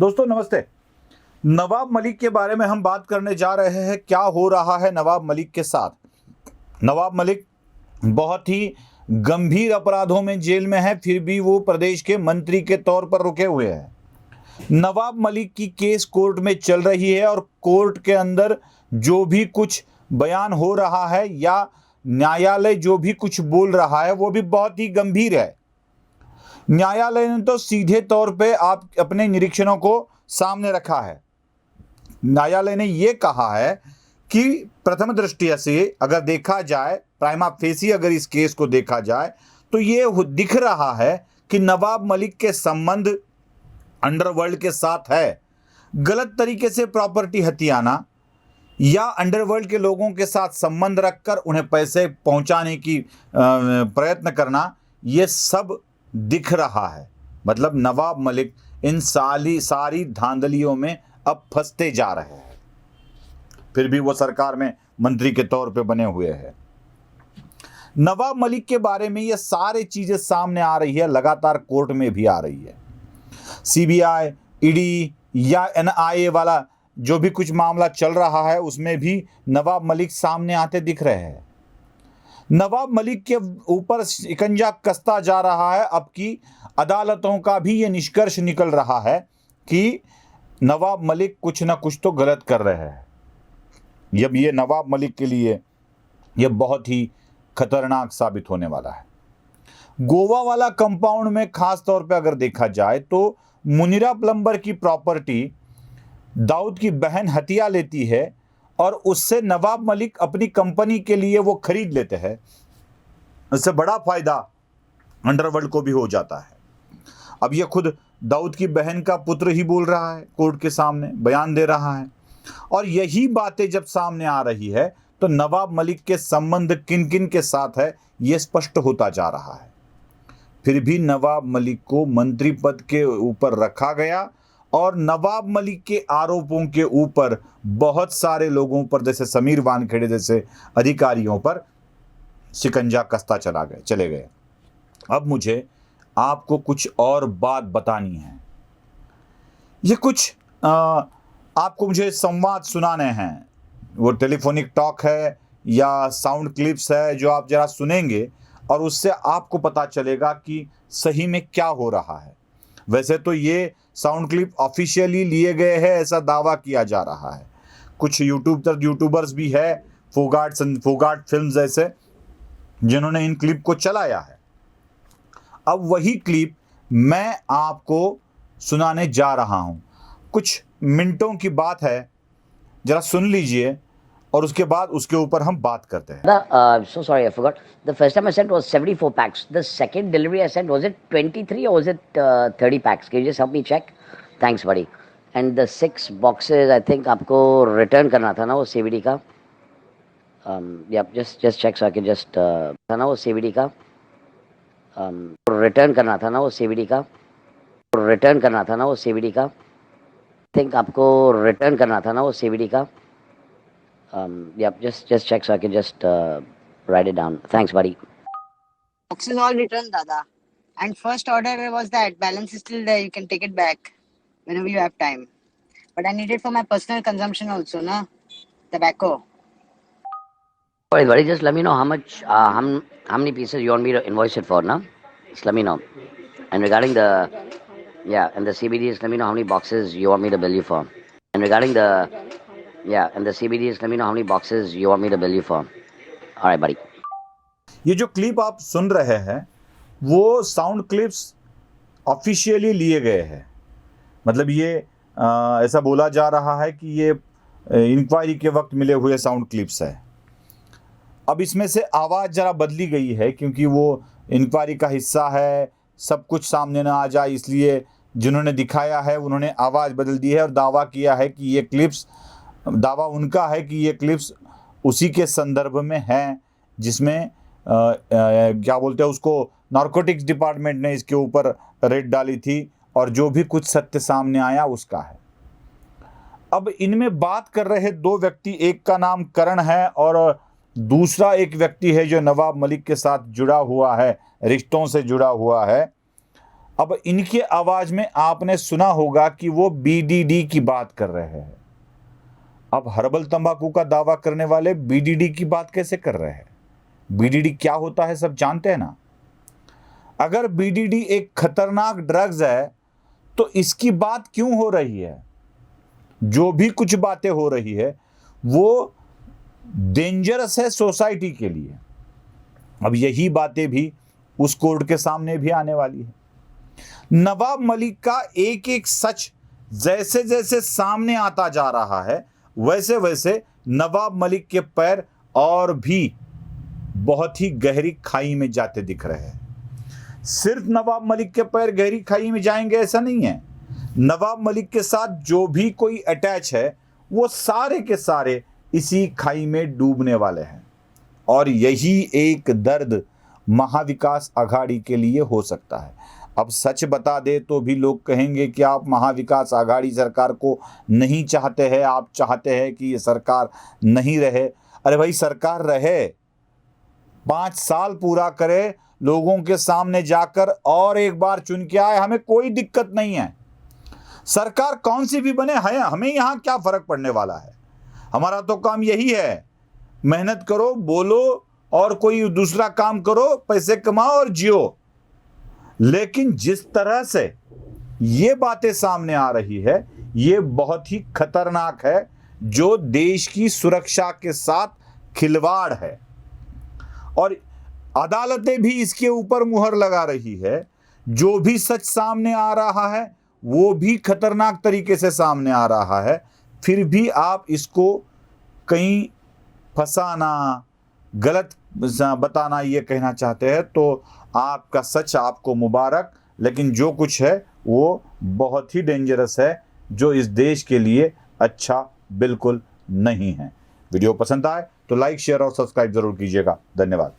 दोस्तों नमस्ते। नवाब मलिक के बारे में हम बात करने जा रहे हैं। क्या हो रहा है नवाब मलिक के साथ। नवाब मलिक बहुत ही गंभीर अपराधों में जेल में है, फिर भी वो प्रदेश के मंत्री के तौर पर रुके हुए हैं। नवाब मलिक की केस कोर्ट में चल रही है और कोर्ट के अंदर जो भी कुछ बयान हो रहा है या न्यायालय जो भी कुछ बोल रहा है वो भी बहुत ही गंभीर है। न्यायालय ने तो सीधे तौर पे आप अपने निरीक्षणों को सामने रखा है। न्यायालय ने यह कहा है कि प्रथम दृष्टया से अगर देखा जाए, प्राइमा फेसी अगर इस केस को देखा जाए तो ये दिख रहा है कि नवाब मलिक के संबंध अंडरवर्ल्ड के साथ है। गलत तरीके से प्रॉपर्टी हथियाना या अंडरवर्ल्ड के लोगों के साथ संबंध रखकर उन्हें पैसे पहुंचाने की प्रयत्न करना, ये सब दिख रहा है। मतलब नवाब मलिक इन सारी धांधलियों में अब फंसते जा रहे हैं, फिर भी वो सरकार में मंत्री के तौर पे बने हुए हैं। नवाब मलिक के बारे में ये सारी चीजें सामने आ रही है, लगातार कोर्ट में भी आ रही है। सीबीआई, ईडी या एनआईए वाला जो भी कुछ मामला चल रहा है उसमें भी नवाब मलिक सामने आते दिख रहे हैं। नवाब मलिक के ऊपर शिकंजा कसता जा रहा है। अब की अदालतों का भी ये निष्कर्ष निकल रहा है कि नवाब मलिक कुछ ना कुछ तो गलत कर रहे हैं। अब ये नवाब मलिक के लिए ये बहुत ही खतरनाक साबित होने वाला है। गोवा वाला कंपाउंड में खास तौर पे अगर देखा जाए तो मुनीरा प्लम्बर की प्रॉपर्टी दाऊद की बहन हतिया लेती है और उससे नवाब मलिक अपनी कंपनी के लिए वो खरीद लेते हैं। इससे बड़ा फायदा अंडरवर्ल्ड को भी हो जाता है। अब ये खुद दाऊद की बहन का पुत्र ही बोल रहा है, कोर्ट के सामने बयान दे रहा है। और यही बातें जब सामने आ रही है तो नवाब मलिक के संबंध किन किन के साथ है ये स्पष्ट होता जा रहा है। फिर भी नवाब मलिक को मंत्री पद के ऊपर रखा गया और नवाब मलिक के आरोपों के ऊपर बहुत सारे लोगों पर, जैसे समीर वानखेड़े जैसे अधिकारियों पर शिकंजा कसता चले गए। अब मुझे आपको कुछ और बात बतानी है। ये कुछ आपको मुझे संवाद सुनाने हैं। वो टेलीफोनिक टॉक है या साउंड क्लिप्स है जो आप जरा सुनेंगे और उससे आपको पता चलेगा कि सही में क्या हो रहा है। वैसे तो ये साउंड क्लिप ऑफिशियली लिए गए हैं ऐसा दावा किया जा रहा है। कुछ यूट्यूबर्स भी है, फोगाट फिल्म्स जैसे, जिन्होंने इन क्लिप को चलाया है। अब वही क्लिप मैं आपको सुनाने जा रहा हूं। कुछ मिनटों की बात है, जरा सुन लीजिए और उसके बाद उसके ऊपर हम बात करते हैं। So sorry, I forgot. The first time I sent was 74 packs. The second delivery I sent, was it 23 or was it 30 packs? Can you just help me check? Thanks, buddy. And the 6 boxes, I think आपको return करना था ना वो CVD का. Yep, just check so I can just था ना वो CVD का. return करना था ना वो CVD का. return करना था ना वो CVD का. I think आपको return करना था ना वो CVD का. Yep, just check so I can just write it down. Thanks, buddy. Boxes all returned, Dada. And first order was that balance is still there. You can take it back whenever you have time. But I need it for my personal consumption also, na? Tobacco. Alright, buddy, just let me know how much, how many pieces you want me to invoice it for, na? Just let me know. And regarding the, yeah, and the CBDs, let me know how many boxes you want me to bill you for. And regarding the, yeah, and the CBDs, let me know how many boxes you want me to bill you for. All right, buddy. ये जो clip आप सुन रहे हैं वो sound clips officially लिए गए हैं। मतलब ये ऐसा बोला जा रहा है कि ये इंक्वायरी के वक्त मिले हुए साउंड क्लिप्स है। अब इसमें से आवाज़ ज़रा बदली गई है क्योंकि वो इंक्वायरी का हिस्सा है, सब कुछ सामने ना आ जाए इसलिए जिन्होंने दिखाया है उन्होंने आवाज़ बदल दी है और दावा किया है कि ये क्लिप्स, दावा उनका है कि ये क्लिप्स उसी के संदर्भ में हैं जिसमें क्या बोलते हैं उसको, नारकोटिक्स डिपार्टमेंट ने इसके ऊपर रेड डाली थी और जो भी कुछ सत्य सामने आया उसका है। अब इनमें बात कर रहे 2 व्यक्ति, एक का नाम करण है और दूसरा एक व्यक्ति है जो नवाब मलिक के साथ जुड़ा हुआ है, रिश्तों से जुड़ा हुआ है। अब इनके आवाज में आपने सुना होगा कि वो बीडीडी की बात कर रहे हैं। अब हर्बल तंबाकू का दावा करने वाले बीडीडी की बात कैसे कर रहे हैं? बीडीडी क्या होता है सब जानते हैं ना। अगर बीडीडी एक खतरनाक ड्रग्स है तो इसकी बात क्यों हो रही है? जो भी कुछ बातें हो रही है वो डेंजरस है सोसाइटी के लिए। अब यही बातें भी उस कोर्ट के सामने भी आने वाली है। नवाब मलिक का एक एक सच जैसे जैसे सामने आता जा रहा है वैसे वैसे नवाब मलिक के पैर और भी बहुत ही गहरी खाई में जाते दिख रहे हैं। सिर्फ नवाब मलिक के पैर गहरी खाई में जाएंगे ऐसा नहीं है। नवाब मलिक के साथ जो भी कोई अटैच है वो सारे के सारे इसी खाई में डूबने वाले हैं। और यही एक दर्द महाविकास आघाड़ी के लिए हो सकता है। अब सच बता दे तो भी लोग कहेंगे कि आप महाविकास आघाड़ी सरकार को नहीं चाहते हैं, आप चाहते हैं कि ये सरकार नहीं रहे। अरे भाई सरकार रहे, 5 साल पूरा करे, लोगों के सामने जाकर और एक बार चुन के आए, हमें कोई दिक्कत नहीं है। सरकार कौन सी भी बने है, हमें यहाँ क्या फर्क पड़ने वाला है। हमारा तो काम यही है, मेहनत करो, बोलो और कोई दूसरा काम करो, पैसे कमाओ और जियो। लेकिन जिस तरह से ये बातें सामने आ रही है ये बहुत ही खतरनाक है, जो देश की सुरक्षा के साथ खिलवाड़ है। और अदालतें भी इसके ऊपर मुहर लगा रही है। जो भी सच सामने आ रहा है वो भी खतरनाक तरीके से सामने आ रहा है, फिर भी आप इसको कहीं फंसाना, गलत बताना ये कहना चाहते हैं तो आपका सच आपको मुबारक। लेकिन जो कुछ है वो बहुत ही डेंजरस है, जो इस देश के लिए अच्छा बिल्कुल नहीं है। वीडियो पसंद आए तो लाइक, शेयर और सब्सक्राइब जरूर कीजिएगा। धन्यवाद।